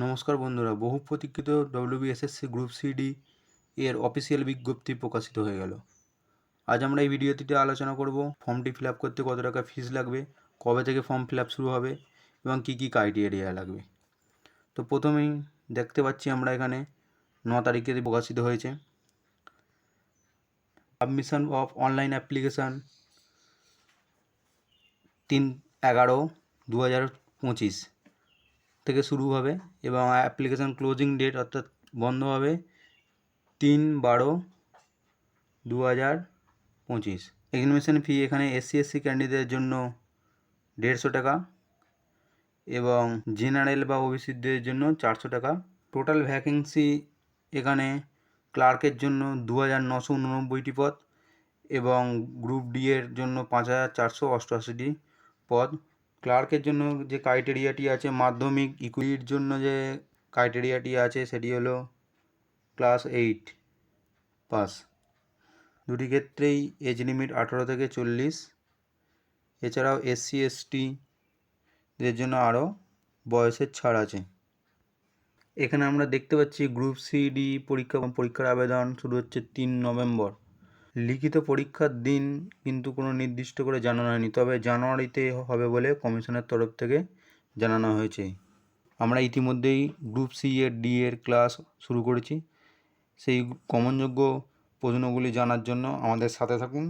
নমস্কার বন্ধুরা, বহু প্রতীক্ষিত ডব্লিউবিএসএসসি গ্রুপ সিডি এর অফিসিয়াল বিজ্ঞপ্তি প্রকাশিত হয়ে গেল। আজ আমরা এই ভিডিওটিতে আলোচনা করব ফর্মটি ফিল আপ করতে কত টাকা ফিস লাগবে, কবে থেকে ফর্ম ফিল আপ শুরু হবে এবং কী কী ক্রাইটেরিয়া লাগবে। তো প্রথমেই দেখতে পাচ্ছি আমরা এখানে 9 তারিখে প্রকাশিত হয়েছে। সাবমিশন অফ অনলাইন অ্যাপ্লিকেশান 3/11/2025 থেকে শুরু হবে এবং অ্যাপ্লিকেশান ক্লোজিং ডেট অর্থাৎ বন্ধ হবে 3/12/2025। এক্সামিনেশন ফি এখানে SC/SC ক্যান্ডিডেটের জন্য 150 টাকা এবং জেনারেল বা ওবিসিদের জন্য 400 টাকা। টোটাল ভ্যাকেন্সি এখানে ক্লার্কের জন্য 2989টি পদ এবং গ্রুপ ডি এর জন্য 5488টি পদ। ক্লার্কের জন্য যে ক্রাইটেরিয়াটি আছে, মাধ্যমিক ইকুইর জন্য যে ক্রাইটেরিয়াটি আছে সেটি হলো ক্লাস 8 পাস। দুটি ক্ষেত্রেই এজ লিমিট 18 থেকে 40। এছাড়াও SC/STদের জন্য আরও বয়সের ছাড় আছে। এখানে আমরা দেখতে পাচ্ছি গ্রুপ সিডি পরীক্ষার আবেদন শুরু হচ্ছে 3 নভেম্বর। লিখিত পরীক্ষার দিন কিন্তু কোনো নির্দিষ্ট করে জানানো হয়নি, তবে জানুয়ারিতে হবে বলে কমিশনের তরফ থেকে জানানো হয়েছে। আমরা ইতিমধ্যেই গ্রুপ সি এর ডি এর ক্লাস শুরু করেছি। সেই কমনযোগ্য প্রশ্নগুলি জানার জন্য আমাদের সাথে থাকুন।